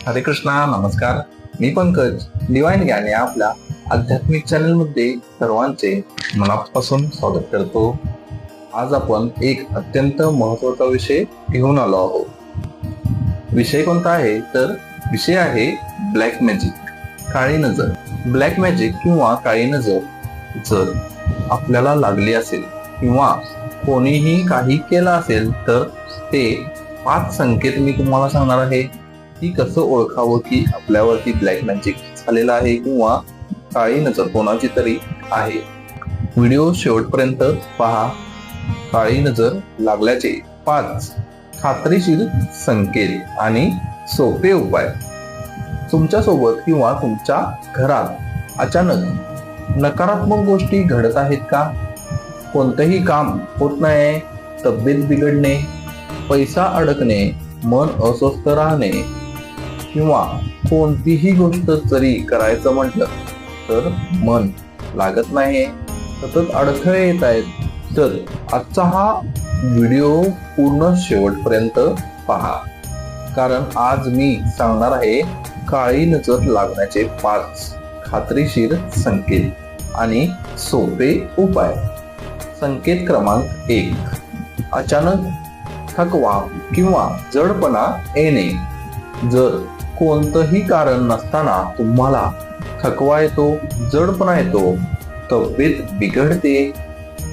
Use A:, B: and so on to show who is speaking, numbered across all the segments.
A: हरे कृष्णा, नमस्कार. मी पंकज. डिवाइन ज्ञान या आपल्या आध्यात्मिक चॅनल मध्ये सर्वांचे मनापासून स्वागत करतो. आज आपण एक अत्यंत महत्त्वाचा विषय घेऊन आलो आहोत. विषय कोणता आहे तर विषय आहे ब्लॅक मॅजिक, काळी नजर. ब्लॅक मॅजिक किंवा काळी नजर जर आपल्याला लागली असेल किंवा कोणीही काही केलं असेल तर ते 5 संकेत मी तुम्हाला सांगणार आहे की कसं ओळखावं की आपल्यावरती ब्लॅक मॅजिक झालेला आहे किंवा काळी नजर कोणाची तरी आहे. व्हिडिओ शेवटपर्यंत पहा. काळी नजर लागल्याचे 5 खात्रीशीर संकेत आणि सोपे उपाय. तुमच्या सोबत किंवा तुमच्या घरात अचानक नकारात्मक गोष्टी घडत आहेत का? कोणतेही काम होत नाही, तब्येत बिघडणे, पैसा अडकणे, मन अस्वस्थ राहणे किंवा कोणतीही गोष्ट जरी करायचं म्हटलं तर मन लागत नाही, सतत अडथळे येत आहेत, तर आजचा हा व्हिडिओ पूर्ण शेवटपर्यंत पहा. कारण आज मी सांगणार आहे काळी नजर लागण्याचे 5 खात्रीशीर संकेत आणि सोपे उपाय. संकेत क्रमांक 1, अचानक थकवा किंवा जडपणा येणे. जर कोणतंही कारण नसताना तुम्हाला थकवा येतो, जडपणा येतो, तब्येत बिघडते,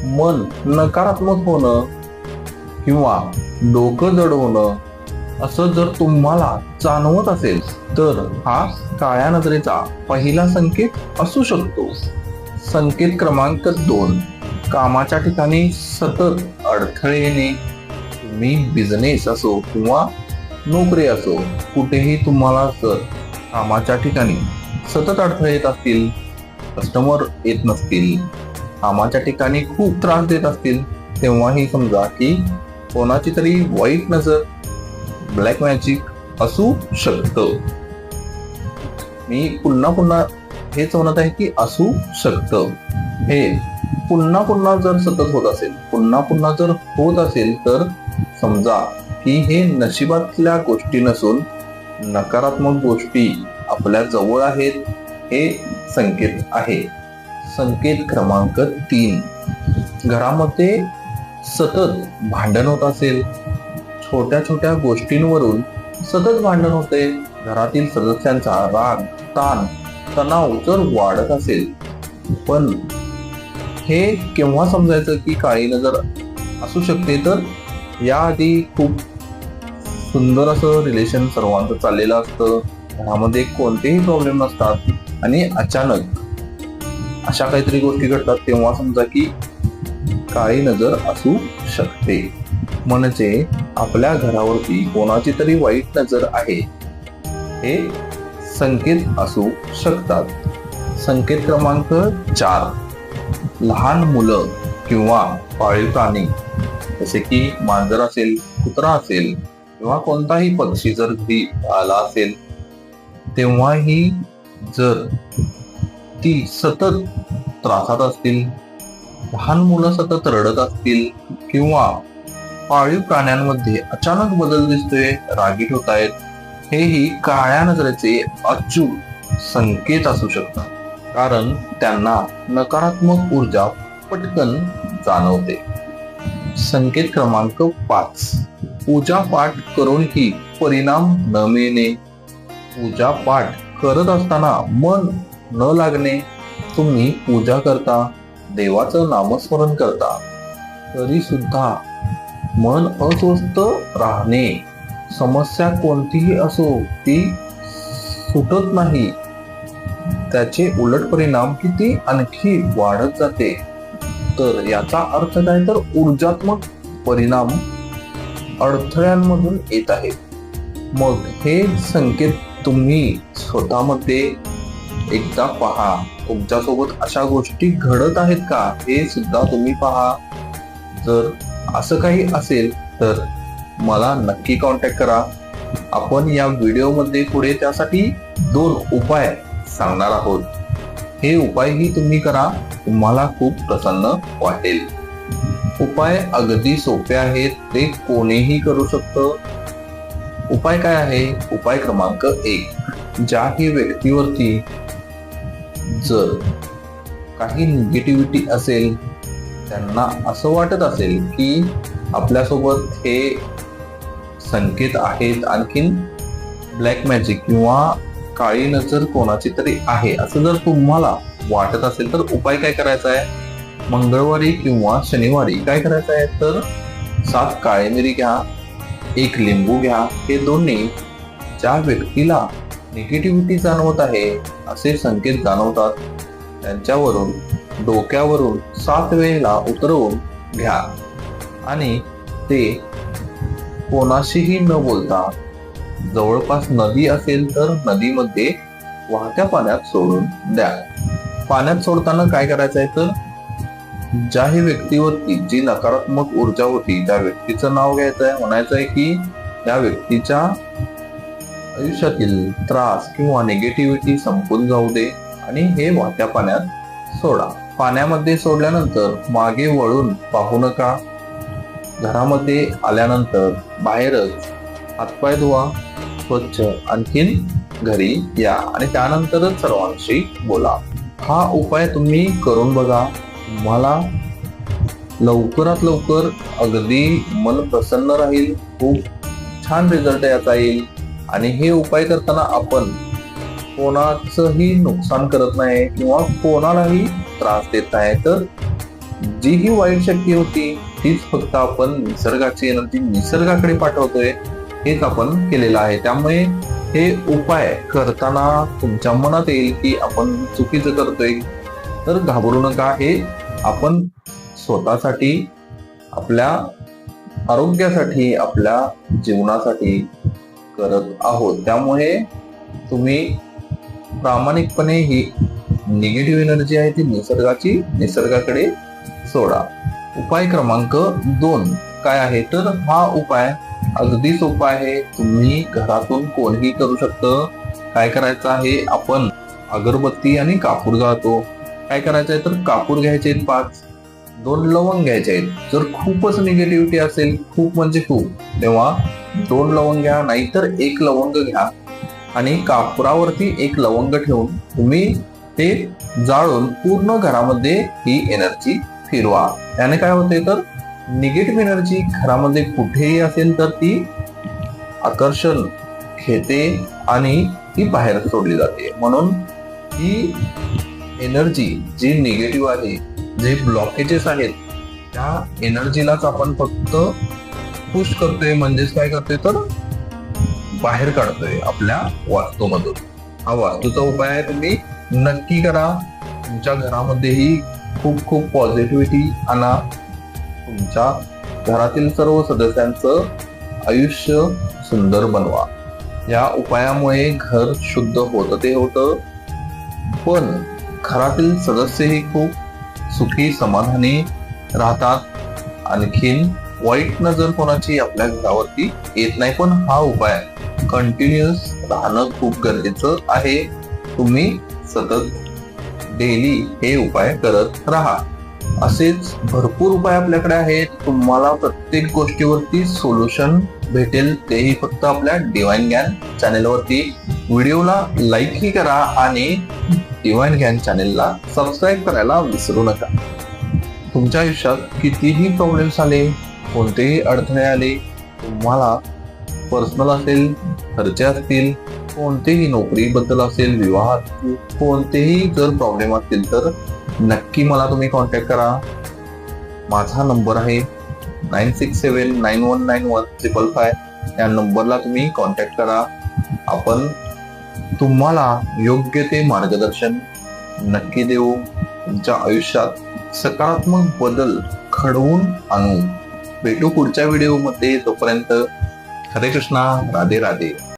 A: मन नकारात्मक होणं किंवा डोकं जड होणं असं जर तुम्हाला जाणवत असेल तर हा काळ्या नजरेचा पहिला संकेत असू शकतो. संकेत क्रमांक 2, कामाच्या ठिकाणी सतत अडथळे येणे. तुम्ही बिझनेस असो किंवा नोकरी असो, कुठेही तुम्हाला जर कामाच्या ठिकाणी सतत अडथळे येत असतील, कस्टमर येत नसतील, कामाच्या ठिकाणी खूप त्रास देत असतील, तेव्हाही समजा की कोणाची तरी वाईट नजर, ब्लॅक मॅजिक असू शकतं. मी पुन्हा हेच म्हणत आहे की असू शकतं. हे पुन्हा जर सतत होत असेल, पुन्हा जर होत असेल तर समजा की हे नशिबातल्या गोष्टी नसून नकारात्मक गोष्टी आपल्या जवळ आहेत, हे संकेत आहे. संकेत क्रमांक 3, घरामध्ये सतत भांडण होत असेल, छोट्या गोष्टींवरून सतत भांडण होते, घरातील सदस्यांचा राग, ताण, तणाव जर वाढत असेल, पण हे केव्हा समजायचं की काळी नजर असू शकते तर याआधी खूप सुंदर असं रिलेशन सर्वांचं चाललेलं असतं, घरामध्ये कोणतेही प्रॉब्लेम नसतात आणि अचानक अशा काहीतरी गोष्टी घडतात, तेव्हा समजा की काळी नजर असू शकते. म्हणजे आपल्या घरावरती कोणाची तरी वाईट नजर आहे, हे संकेत असू शकतात. संकेत क्रमांक 4, लहान मुलं किंवा पाळीव प्राणी जसे की मांजर असेल, कुत्रा असेल किंवा कोणताही पक्षी जर घरी आला असेल, तेव्हाही जर ती सतत त्रासात असतील, लहान मुलं सतत रडत असतील किंवा पाळीव प्राण्यांमध्ये अचानक बदल दिसतोय, रागीट होत आहेत, हेही काळ्या नजरेचे अचूक संकेत असू शकतात. कारण त्यांना नकारात्मक ऊर्जा पटकन जाणवते. संकेत क्रमांक 5, पूजा पाठ करूनही परिणाम न मिळणे. पूजा पाठ करत असताना मन न लागणे. तुम्ही पूजा करता, देवाचं नामस्मरण करता, तरी सुद्धा मन अस्वस्थ राहणे. समस्या कोणतीही असो ती सुटत नाही, त्याचे उलट परिणाम किती आणखी वाढत जाते. तर याचा अर्थ काय तर ऊर्जात्मक परिणाम अडथळ्यांमधून येत आहेत. मग हे संकेत तुम्ही स्वतःमध्ये एकदा पहा. तुमच्यासोबत अशा गोष्टी घडत आहेत का हे सुद्धा तुम्ही पहा. जर असं काही असेल तर मला नक्की कॉन्टॅक्ट करा. आपण या व्हिडिओमध्ये पुढे त्यासाठी 2 उपाय सांगणार आहोत. हे उपायही तुम्ही करा, तुम्हाला खूप प्रसन्न वाटेल. उपाय अगदी सोपे आहेत, ते कोणीही करू शकतं. उपाय काय आहे? उपाय क्रमांक 1, ज्याही व्यक्तीवरती जर काही निगेटिव्हिटी असेल, त्यांना असं वाटत असेल की आपल्यासोबत हे संकेत आहेत, आणखीन ब्लॅक मॅजिक किंवा काळी नजर कोणाची तरी आहे, असं जर तुम्हाला वाटत असेल तर उपाय काय करायचा आहे? मंगळवारी किंवा शनिवारी काय करायचं आहे तर 7 काळे मिरी घ्या, 1 लिंबू घ्या. हे दोन्ही ज्या व्यक्तीला निगेटिव्हिटी जाणवत आहे, असे संकेत जाणवतात, त्यांच्यावरून डोक्यावरून 7 वेळेला उतरवून घ्या आणि ते कोणाशीही न बोलता जवळपास नदी असेल तर नदीमध्ये वाहत्या पाण्यात सोडून द्या. पाण्यात सोडताना काय करायचं आहे तर ज्याही व्यक्तीवरती जी नकारात्मक ऊर्जा होती त्या व्यक्तीचं नाव घ्यायचं आहे, म्हणायचं आहे की त्या व्यक्तीच्या आयुष्यातील त्रास किंवा निगेटिव्हिटी संपून जाऊ दे आणि हे वाहत्या पाण्यात सोडा. पाण्यामध्ये सोडल्यानंतर मागे वळून पाहू नका. घरामध्ये आल्यानंतर बाहेरच हातपाय धुवा स्वच्छ, आणखीन घरी या आणि त्यानंतरच सर्वांशी बोला. हा उपाय तुम्ही करून बघा. तुम्हाला लवकरात लवकर अगदी मन प्रसन्न राहील, खूप छान रिझल्ट याचा येईल. आणि हे उपाय करताना आपण कोणाचंही नुकसान करत नाही किंवा कोणालाही त्रास देत नाही, तर जी ही वाईट शक्ती होती तीच फक्त आपण निसर्गाची एनर्जी निसर्गाकडे पाठवतोय, हेच आपण केलेलं आहे. त्यामुळे हे उपाय करताना तुमच्या मनात येईल की आपण चुकीचं करतोय, तर घाबरू नका. हे आपण स्वतःसाठी, आपल्या आरोग्यासाठी, आपल्या जीवनासाठी करत आहोत. त्यामुळे तुम्ही प्रामाणिकपणे ही निगेटिव्ह एनर्जी आहे ती निसर्गाकडे सोडा. उपाय क्रमांक 2 काय आहे तर हा उपाय अगदी सोपा आहे. तुम्ही घरातून कोणीही करू शकतं. काय करायचं आहे, आपण अगरबत्ती आणि कापूर जाळतो. काय करायचं आहे तर कापूर घ्यायचे 5, 2 लवंग घ्यायचे आहेत. जर खूपच निगेटिव्हिटी असेल, खूप म्हणजे खूप, तेव्हा 2 लवंग घ्या, नाहीतर 1 लवंग घ्या आणि कापुरावरती 1 लवंग ठेवून तुम्ही ते जाळून पूर्ण घरामध्ये ही एनर्जी फिरवा. त्याने काय होते तर निगेटिव्ह एनर्जी घरामध्ये कुठेही असेल तर ती आकर्षण घेते आणि ती बाहेर सोडली जाते. म्हणून ही एनर्जी जी निगेटिव्ह आहे, जे ब्लॉकेजेस आहेत, त्या एनर्जीलाच आपण फक्त पुश करतोय, म्हणजेच काय करतोय तर बाहेर काढतोय आपल्या वास्तूमधून. हा वास्तूचा उपाय आहे, तुम्ही नक्की करा. तुमच्या घरामध्येही खूप खूप पॉझिटिव्हिटी आणा. तुमच्या घरातील सर्व सदस्यांचं आयुष्य सुंदर बनवा. या उपायामुळे घर शुद्ध होतं ते होतं, पण घरातील सदस्यही खूप सुखी समाधानी राहतात. आणखीन वाईट नजर कोणाची आपल्या घरावरती येत नाही. पण हा उपाय कंटिन्युअस राहणं खूप गरजेचं आहे. तुम्ही सतत डेली हे उपाय करत राहा. असेच भरपूर उपाय आपल्याकडे आहेत. तुम्हाला प्रत्येक गोष्टीवरती सोल्युशन भेटेल, तेही फक्त आपल्या डिवाइन ज्ञान चॅनेलवरती. व्हिडिओला लाईकही करा आणि डिवाइन ज्ञान चॅनेलला सबस्क्राईब करायला विसरू नका. तुमच्या आयुष्यात कितीही प्रॉब्लेम्स आले, कोणतेही अडथळे आले, तुम्हाला पर्सनल असेल, खर्चे असतील, कोणतेही नोकरीबद्दल असेल, विवाहात कोणतेही जर प्रॉब्लेम असतील तर नक्की मला तुम्ही कॉन्टॅक्ट करा. माझा नंबर आहे 9679191555. या नंबरला तुम्ही कॉन्टॅक्ट करा. आपण तुम्हाला योग्य ते मार्गदर्शन नक्की देऊ. तुमच्या आयुष्यात सकारात्मक बदल घडवून आणू. भेटू पुढच्या व्हिडिओमध्ये. तोपर्यंत हरे कृष्णा, राधे राधे.